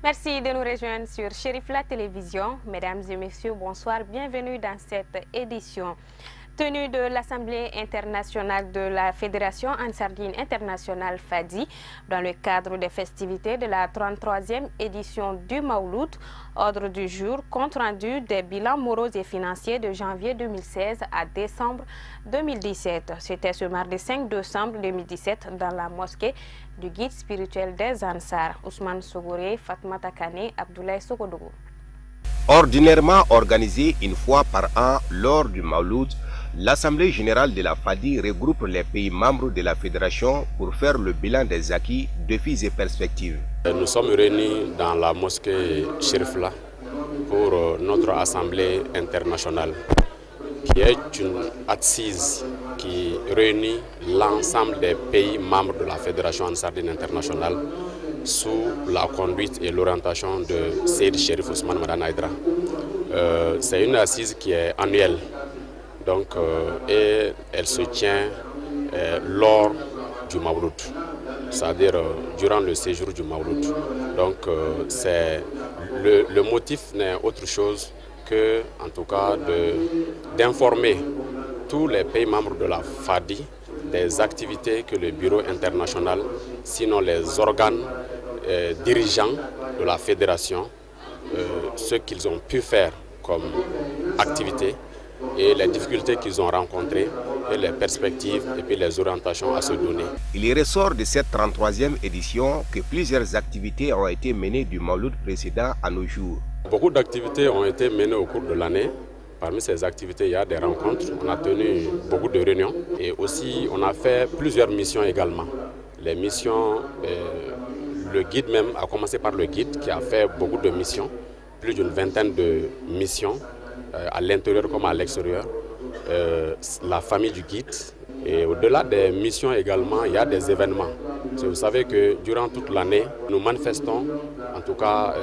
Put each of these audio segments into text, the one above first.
Merci de nous rejoindre sur Chérif la télévision. Mesdames et messieurs, bonsoir. Bienvenue dans cette édition. Tenue de l'Assemblée internationale de la Fédération Ansardine internationale FADI dans le cadre des festivités de la 33e édition du Mawlud. Ordre du jour, compte rendu des bilans moraux et financiers de janvier 2016 à décembre 2017. C'était ce mardi 5 décembre 2017 dans la mosquée du guide spirituel des Ansar, Ousmane Sogoré, Fatmata Kane, Abdoulaye Sogodougou. Ordinairement organisée une fois par an lors du Mawlud, l'Assemblée générale de la FADI regroupe les pays membres de la Fédération pour faire le bilan des acquis, défis et perspectives. Nous sommes réunis dans la mosquée Chérifla pour notre Assemblée internationale, qui est une assise qui réunit l'ensemble des pays membres de la Fédération Ansardine internationale sous la conduite et l'orientation de Seyd Cherif Ousmane Madane Aïdara. C'est une assise qui est annuelle. Donc, et elle se tient lors du Mawlud, c'est-à-dire durant le séjour du Mawlud. Donc, le motif n'est autre chose que, en tout cas, d'informer tous les pays membres de la FADI des activités que le Bureau international, sinon les organes dirigeants de la fédération, ce qu'ils ont pu faire comme activité, et les difficultés qu'ils ont rencontrées, et les perspectives et puis les orientations à se donner. Il ressort de cette 33e édition que plusieurs activités ont été menées du Mawlud précédent à nos jours. Beaucoup d'activités ont été menées au cours de l'année. Parmi ces activités, il y a des rencontres, on a tenu beaucoup de réunions et aussi on a fait plusieurs missions également. Les missions, le guide même, a commencé par le guide qui a fait beaucoup de missions, plus d'une vingtaine de missions, à l'intérieur comme à l'extérieur, la famille du guide. Et au-delà des missions également, il y a des événements. Vous savez que durant toute l'année, nous manifestons en tout cas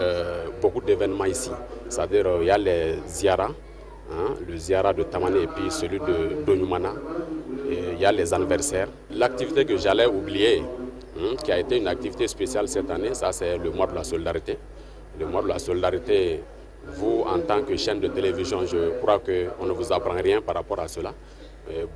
beaucoup d'événements ici. C'est-à-dire il y a les ziyaras, le ziyara de Tamane et puis celui de Donyumana. Il y a les anniversaires. L'activité que j'allais oublier, qui a été une activité spéciale cette année, ça c'est le mois de la solidarité. Le mois de la solidarité, vous, en tant que chaîne de télévision, je crois qu'on ne vous apprend rien par rapport à cela.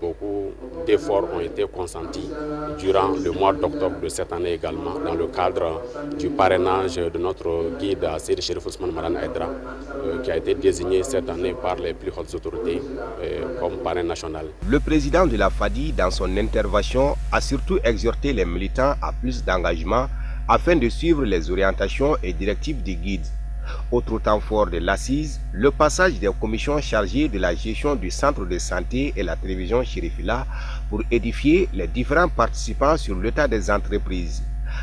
Beaucoup d'efforts ont été consentis durant le mois d'octobre de cette année également, dans le cadre du parrainage de notre guide Seyd Cherif Ousmane Madane Aïdara, qui a été désigné cette année par les plus hautes autorités comme parrain national. Le président de la FADI, dans son intervention, a surtout exhorté les militants à plus d'engagement afin de suivre les orientations et directives du guide. Autre temps fort de l'assise, le passage des commissions chargées de la gestion du centre de santé et la télévision Chérifla pour édifier les différents participants sur l'état des entreprises.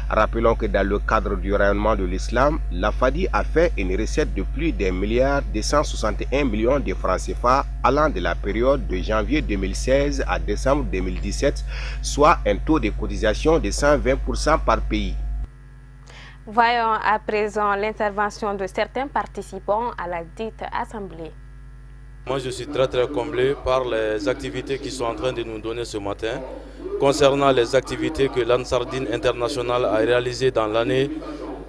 Rappelons que dans le cadre du rayonnement de l'islam, la FADI a fait une recette de plus d'1 milliard 261 millions de francs CFA allant de la période de janvier 2016 à décembre 2017, soit un taux de cotisation de 120% par pays. Voyons à présent l'intervention de certains participants à la dite assemblée. Moi, je suis très comblé par les activités qui sont en train de nous donner ce matin. Concernant les activités que l'Ansardine internationale a réalisées dans l'année,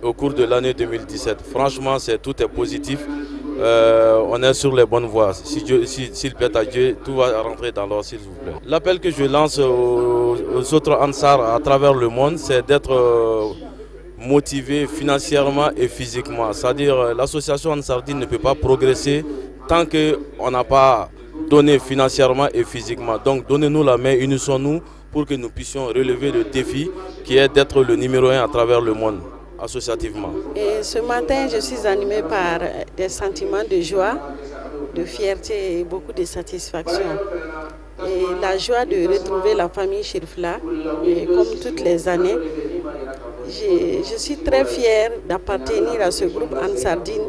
au cours de l'année 2017. Franchement, tout est positif. On est sur les bonnes voies. S'il plaît à Dieu, tout va rentrer dans l'ordre, s'il vous plaît. L'appel que je lance aux autres Ansar à travers le monde, c'est d'être motivé financièrement et physiquement. C'est-à-dire l'association Ansardine ne peut pas progresser tant qu'on n'a pas donné financièrement et physiquement. Donc donnez-nous la main, unissons-nous pour que nous puissions relever le défi qui est d'être le numéro 1 à travers le monde, associativement. Et ce matin, je suis animée par des sentiments de joie, de fierté et beaucoup de satisfaction. Et la joie de retrouver la famille Chérifla, et comme toutes les années, je suis très fière d'appartenir à ce groupe Ansardine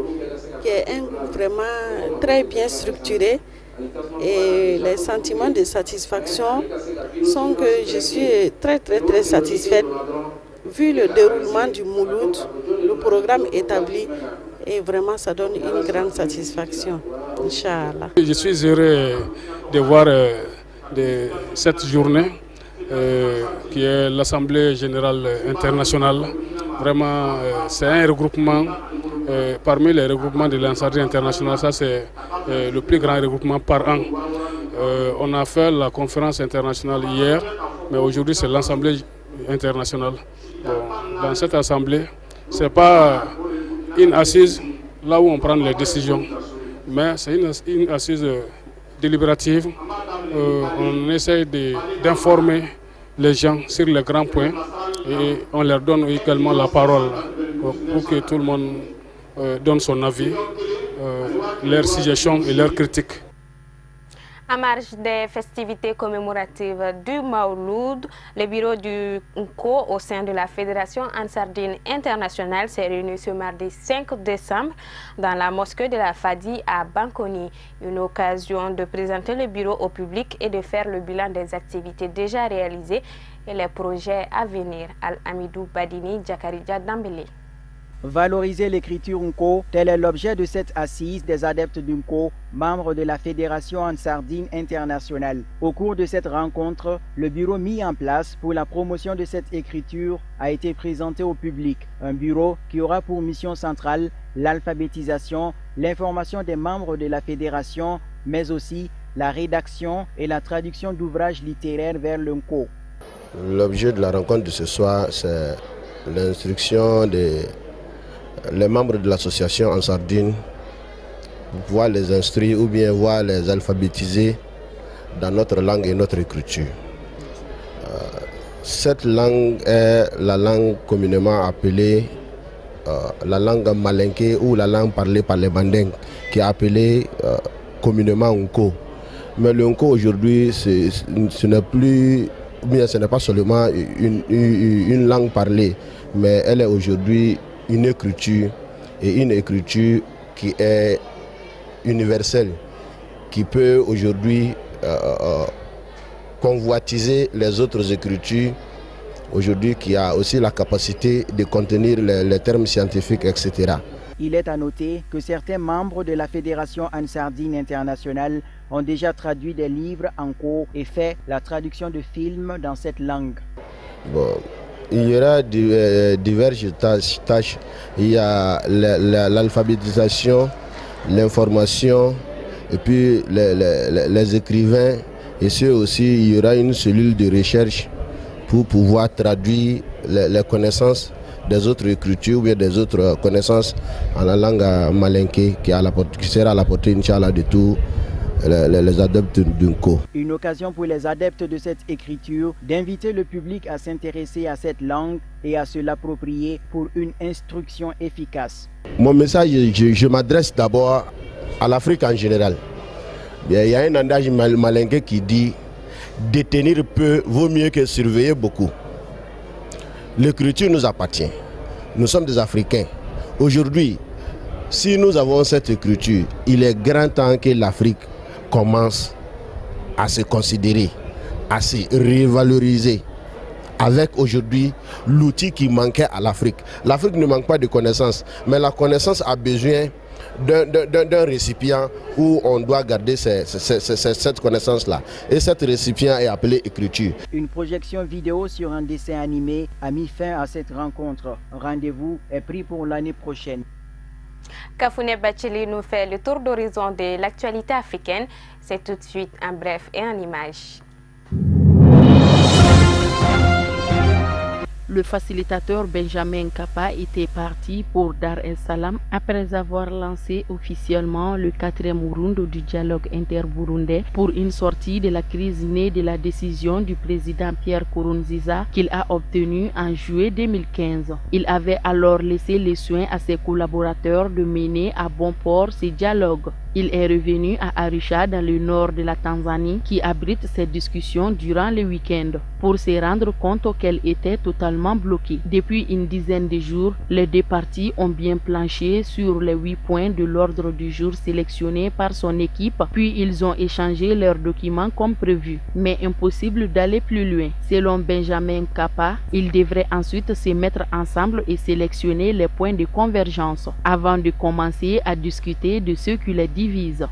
qui est un groupe vraiment très bien structuré et les sentiments de satisfaction sont que je suis très satisfaite vu le déroulement du Mouloud, le programme établi et vraiment ça donne une grande satisfaction, Inch'Allah. Je suis heureux de voir cette journée qui est l'Assemblée générale internationale. Vraiment, c'est un regroupement parmi les regroupements de l'Ansardine internationale, ça c'est le plus grand regroupement par an. On a fait la conférence internationale hier, mais aujourd'hui c'est l'Assemblée internationale. Bon, dans cette assemblée, ce n'est pas une assise là où on prend les décisions, mais c'est une assise délibérative. On essaie d'informer les gens sur les grands points et on leur donne également la parole pour que tout le monde donne son avis, leurs suggestions et leurs critiques. En marge des festivités commémoratives du Maouloud, le bureau du NCO au sein de la Fédération Ansardine Internationale s'est réuni ce mardi 5 décembre dans la mosquée de la Fadi à Bankoni. Une occasion de présenter le bureau au public et de faire le bilan des activités déjà réalisées et les projets à venir. Al-Amidou Badini, Djakaridja Dambélé. Valoriser l'écriture Nko, tel est l'objet de cette assise des adeptes du Nko, membres de la Fédération Ansardine Internationale. Au cours de cette rencontre, le bureau mis en place pour la promotion de cette écriture a été présenté au public. Un bureau qui aura pour mission centrale l'alphabétisation, l'information des membres de la fédération, mais aussi la rédaction et la traduction d'ouvrages littéraires vers le Nko. L'objet de la rencontre de ce soir, c'est l'instruction des membres de l'association Ansardine, pouvoir les instruire ou bien voir les alphabétiser dans notre langue et notre écriture. Cette langue est la langue communément appelée la langue malinké ou la langue parlée par les Mandingues, qui est appelée communément Nko. Mais le Nko aujourd'hui, ce n'est plus, bien ce n'est pas seulement une langue parlée, mais elle est aujourd'hui une écriture, et une écriture qui est universelle, qui peut aujourd'hui convoitiser les autres écritures, aujourd'hui qui a aussi la capacité de contenir les termes scientifiques, etc. Il est à noter que certains membres de la Fédération Ansardine Internationale ont déjà traduit des livres en cours et fait la traduction de films dans cette langue. Bon. Il y aura diverses tâches. Il y a l'alphabétisation, l'information, et puis les écrivains. Et ce aussi, il y aura une cellule de recherche pour pouvoir traduire les connaissances des autres écritures ou bien des autres connaissances en la langue malinké qui sera à la portée, Inch'Allah, de tous les adeptes du Nko. Une occasion pour les adeptes de cette écriture d'inviter le public à s'intéresser à cette langue et à se l'approprier pour une instruction efficace. Mon message, je m'adresse d'abord à l'Afrique en général. Il y a un adage malinké qui dit « détenir peu vaut mieux que surveiller beaucoup ». L'écriture nous appartient. Nous sommes des Africains. Aujourd'hui, si nous avons cette écriture, il est grand temps que l'Afrique commence à se considérer, à se revaloriser avec aujourd'hui l'outil qui manquait à l'Afrique. L'Afrique ne manque pas de connaissances, mais la connaissance a besoin d'un récipient où on doit garder cette connaissance-là. Et cet récipient est appelé écriture. Une projection vidéo sur un dessin animé a mis fin à cette rencontre. Rendez-vous est pris pour l'année prochaine. Kafouné Bacheli nous fait le tour d'horizon de l'actualité africaine. C'est tout de suite en bref et en images. Le facilitateur Benjamin Nkapa était parti pour Dar es Salaam après avoir lancé officiellement le 4e round du dialogue inter-burundais pour une sortie de la crise née de la décision du président Pierre Nkurunziza qu'il a obtenue en juillet 2015. Il avait alors laissé les soins à ses collaborateurs de mener à bon port ces dialogues. Il est revenu à Arusha dans le nord de la Tanzanie qui abrite ces discussions durant le week-end pour se rendre compte qu'elles étaient totalement bloquées. Depuis une dizaine de jours, les deux parties ont bien planché sur les 8 points de l'ordre du jour sélectionnés par son équipe, puis ils ont échangé leurs documents comme prévu. Mais impossible d'aller plus loin. Selon Benjamin Nkapa, ils devraient ensuite se mettre ensemble et sélectionner les points de convergence avant de commencer à discuter de ce qui les divise.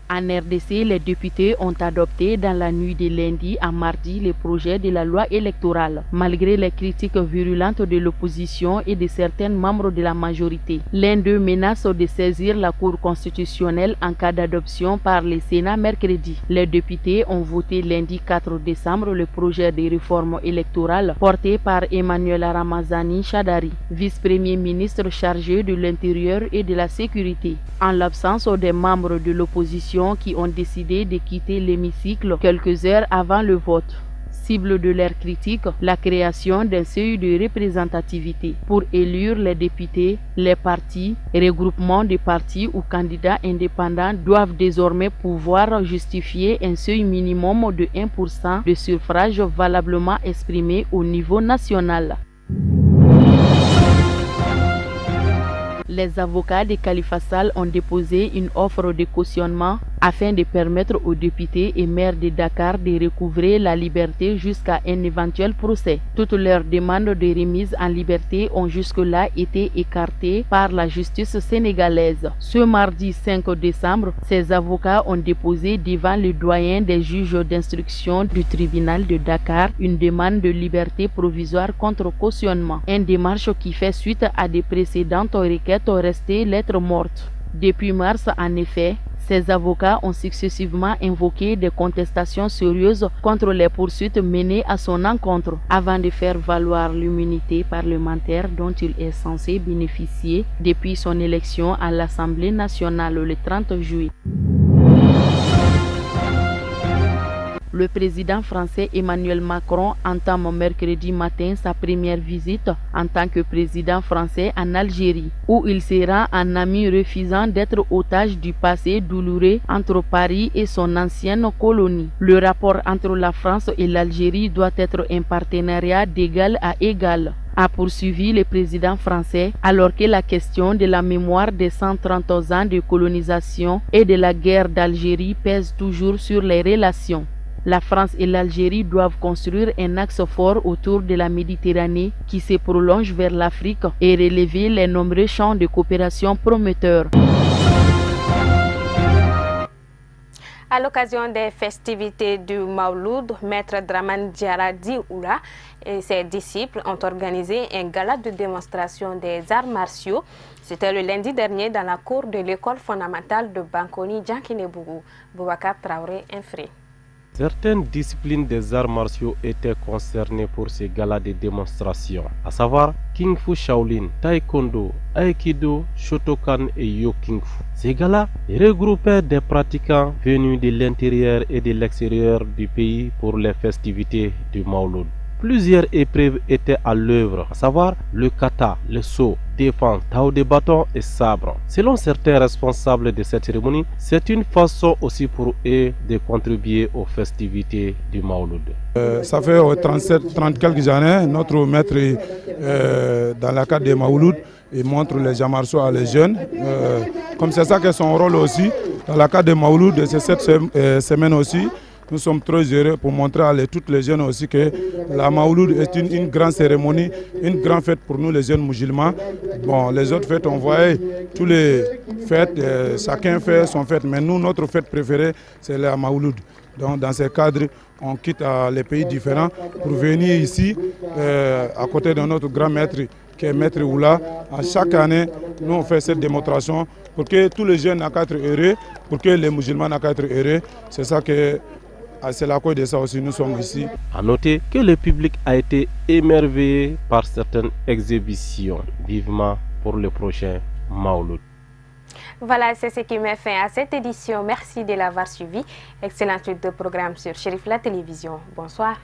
En RDC, les députés ont adopté dans la nuit de lundi à mardi le projet de la loi électorale, malgré les critiques virulentes de l'opposition et de certains membres de la majorité. L'un d'eux menace de saisir la Cour constitutionnelle en cas d'adoption par le Sénat mercredi. Les députés ont voté lundi 4 décembre le projet de réforme électorale porté par Emmanuel Ramazani Chadari, vice-premier ministre chargé de l'Intérieur et de la Sécurité. En l'absence des membres de l'opposition qui ont décidé de quitter l'hémicycle quelques heures avant le vote. Cible de leurs critiques, la création d'un seuil de représentativité. Pour élire les députés, les partis, regroupements de partis ou candidats indépendants doivent désormais pouvoir justifier un seuil minimum de 1% de suffrages valablement exprimés au niveau national. Les avocats de Khalifa Sall ont déposé une offre de cautionnement afin de permettre aux députés et maires de Dakar de recouvrer la liberté jusqu'à un éventuel procès. Toutes leurs demandes de remise en liberté ont jusque-là été écartées par la justice sénégalaise. Ce mardi 5 décembre, ces avocats ont déposé devant le doyen des juges d'instruction du tribunal de Dakar une demande de liberté provisoire contre cautionnement, une démarche qui fait suite à des précédentes requêtes restées lettres mortes. Depuis mars, en effet, ces avocats ont successivement invoqué des contestations sérieuses contre les poursuites menées à son encontre avant de faire valoir l'immunité parlementaire dont il est censé bénéficier depuis son élection à l'Assemblée nationale le 30 juillet. Le président français Emmanuel Macron entame mercredi matin sa première visite en tant que président français en Algérie, où il sera un ami refusant d'être otage du passé douloureux entre Paris et son ancienne colonie. Le rapport entre la France et l'Algérie doit être un partenariat d'égal à égal, a poursuivi le président français, alors que la question de la mémoire des 130 ans de colonisation et de la guerre d'Algérie pèse toujours sur les relations. La France et l'Algérie doivent construire un axe fort autour de la Méditerranée qui se prolonge vers l'Afrique et relever les nombreux champs de coopération prometteurs. À l'occasion des festivités du Mawlud, Maître Draman Diarra Dioula et ses disciples ont organisé un gala de démonstration des arts martiaux. C'était le lundi dernier dans la cour de l'école fondamentale de Bankoni, Djankinebougou. Boubacar Traoré, Infré. Certaines disciplines des arts martiaux étaient concernées pour ces galas de démonstration, à savoir Kung Fu Shaolin, Taekwondo, Aikido, Shotokan et Yo Kung Fu. Ces galas regroupaient des pratiquants venus de l'intérieur et de l'extérieur du pays pour les festivités du Mawlud. Plusieurs épreuves étaient à l'œuvre, à savoir le kata, le saut, défense, tao de bâton et sabre. Selon certains responsables de cette cérémonie, c'est une façon aussi pour eux de contribuer aux festivités du Mawlud. Ça fait 30 quelques années, notre maître dans la cadre des Mawlud, il montre les arts martiaux à les jeunes. Comme c'est ça que son rôle aussi, dans la cadre des Mawlud, c'est cette semaine aussi. Nous sommes très heureux pour montrer à toutes les jeunes aussi que la Mawlud est une grande cérémonie, une grande fête pour nous les jeunes musulmans. Bon, les autres fêtes, on voyait tous les fêtes, chacun fait son fête, mais nous, notre fête préférée, c'est la Mawlud. Donc dans ce cadre, on quitte les pays différents pour venir ici, à côté de notre grand maître, qui est Maître Oula. À chaque année, nous on fait cette démonstration pour que tous les jeunes n'aient qu'à être heureux, pour que les musulmans n'aient qu'à être heureux. C'est ça que... C'est la cause de ça aussi, nous sommes ici. A noter que le public a été émerveillé par certaines exhibitions, vivement pour le prochain Mawlud. Voilà, c'est ce qui met fin à cette édition. Merci de l'avoir suivi. Excellente suite de programme sur Chérif la télévision. Bonsoir.